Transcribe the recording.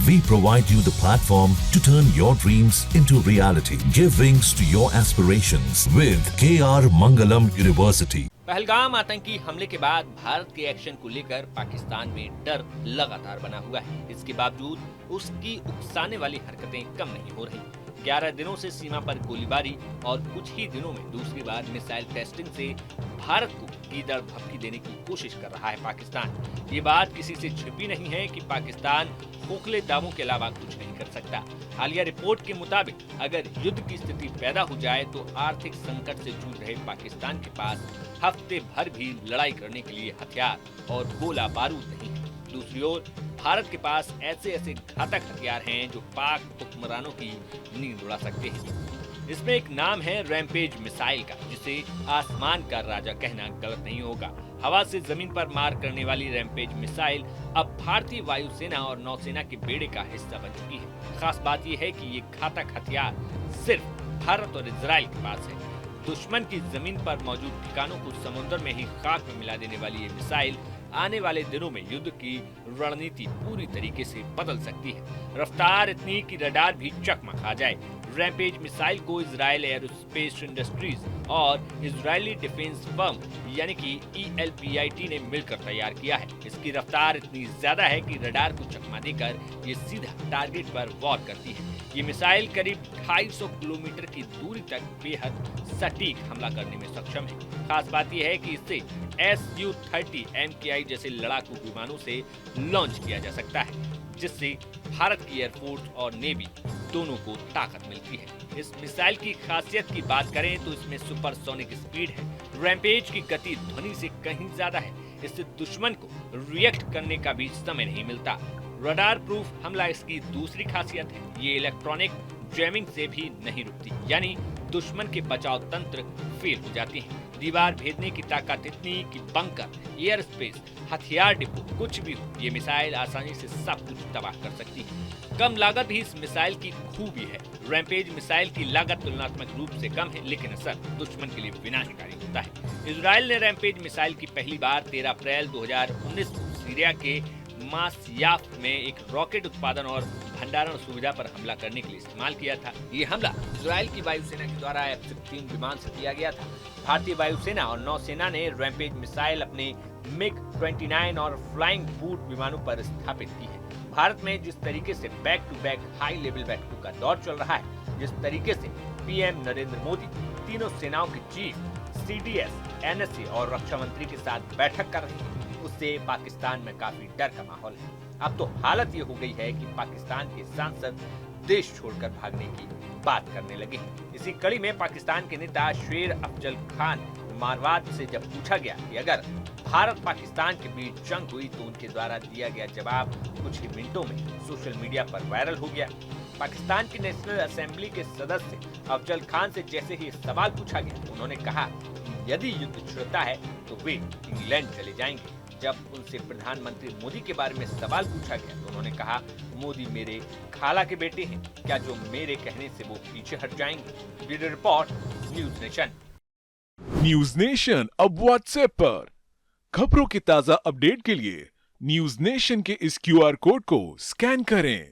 We provide you the platform to turn your dreams into reality. Give wings to your aspirations with KR Mangalam University. Pahalgam आतंकी हमले के बाद भारत के action को लेकर पाकिस्तान में डर लगातार बना हुआ है। इसके बावजूद उसकी उकसाने वाली हरकतें कम नहीं हो रही। 11 दिनों से सीमा पर गोलीबारी और कुछ ही दिनों में दूसरी बार मिसाइल टेस्टिंग से भारत को कीदड़ भपकी देने की कोशिश कर रहा है पाकिस्तान। ये बात किसी से छिपी नहीं है कि पाकिस्तान खोखले दावों के अलावा कुछ नहीं कर सकता। हालिया रिपोर्ट के मुताबिक अगर युद्ध की स्थिति पैदा हो जाए तो आर्थिक संकट से जूझ रहे पाकिस्तान के पास हफ्ते भर भी लड़ाई करने के लिए हथियार और गोला बारूद नहीं है। दूसरी ओर भारत के पास ऐसे घातक हथियार हैं जो पाक हुक्मरानों की नींद उड़ा सकते हैं। इसमें एक नाम है रैम्पेज मिसाइल का, जिसे आसमान का राजा कहना गलत नहीं होगा। हवा से जमीन पर मार करने वाली रैम्पेज मिसाइल अब भारतीय वायुसेना और नौसेना के बेड़े का हिस्सा बन चुकी है। खास बात यह है कि ये घातक हथियार सिर्फ भारत और इजराइल के पास है। दुश्मन की जमीन पर मौजूद ठिकानों को समुद्र में ही खाक में मिला देने वाली ये मिसाइल आने वाले दिनों में युद्ध की रणनीति पूरी तरीके से बदल सकती है। रफ्तार इतनी कि रडार भी चकमा खा जाए। रैम्पेज मिसाइल को इजराइल एरोस्पेस इंडस्ट्रीज और इजरायली डिफेंस फर्म यानी कि ELPIT ने मिलकर तैयार किया है। इसकी रफ्तार इतनी ज्यादा है कि रडार को चकमा देकर ये सीधा टारगेट पर वार करती है। ये मिसाइल करीब 250 किलोमीटर की दूरी तक बेहद सटीक हमला करने में सक्षम है। खास बात यह है कि इसे Su-30 MKI जैसे लड़ाकू विमानों से लॉन्च किया जा सकता है, जिससे भारत की एयरफोर्स और नेवी दोनों को ताकत मिलती है। इस मिसाइल की खासियत की बात करें तो इसमें सुपरसोनिक स्पीड है। रैम्पेज की गति ध्वनि से कहीं ज्यादा है। इससे दुश्मन को रिएक्ट करने का भी समय नहीं मिलता। रडार प्रूफ हमला इसकी दूसरी खासियत है। ये इलेक्ट्रॉनिक जैमिंग से भी नहीं रुकती, यानी दुश्मन के बचाव तंत्र फेल हो जाते हैं। दीवार भेदने की ताकत इतनी कि बंकर, एयर स्पेस, हथियार डिपो कुछ भी हो, ये मिसाइल आसानी से सब कुछ तबाह कर सकती है। कम लागत भी इस मिसाइल की खूबी है। रैम्पेज मिसाइल की लागत तुलनात्मक रूप से कम है, लेकिन असर दुश्मन के लिए विनाशकारी होता है। इजराइल ने रैम्पेज मिसाइल की पहली बार 13 अप्रैल 2019 को सीरिया के मासयाफ में एक रॉकेट उत्पादन और भंडारण सुविधा पर हमला करने के लिए इस्तेमाल किया था। ये हमला इजराइल की वायुसेना के द्वारा F-16 विमान से किया गया था। भारतीय वायुसेना और नौसेना ने रैम्पेज मिसाइल अपने MiG-29 और फ्लाइंग बूट विमानों पर स्थापित की है। भारत में जिस तरीके से back to back high level बैठकों का दौर चल रहा है, जिस तरीके से PM नरेंद्र मोदी तीनों सेनाओं के चीफ, CDS, NSA और रक्षा मंत्री के साथ बैठक कर रहे हैं, उससे पाकिस्तान में काफी डर का माहौल है। अब तो हालत ये हो गई है कि पाकिस्तान के सांसद देश छोड़कर भागने की बात करने लगे हैं। इसी कड़ी में पाकिस्तान के नेता शेर अफजल खान मारवाद से जब पूछा गया कि अगर भारत पाकिस्तान के बीच जंग हुई तो उनके द्वारा दिया गया जवाब कुछ ही मिनटों में सोशल मीडिया पर वायरल हो गया। पाकिस्तान की नेशनल असेंबली के सदस्य अफजल खान से जैसे ही सवाल पूछा गया, उन्होंने कहा कि यदि युद्ध छिड़ता है तो वे इंग्लैंड चले जाएंगे। जब उनसे प्रधानमंत्री मोदी के बारे में सवाल पूछा गया तो उन्होंने कहा, मोदी मेरे खाला के बेटे हैं, क्या जो मेरे कहने से वो पीछे हट जाएंगे? Bureau report, news nation. News nation अब व्हाट्सएप पर खबरों के ताजा अपडेट के लिए न्यूज नेशन के इस QR कोड को स्कैन करें।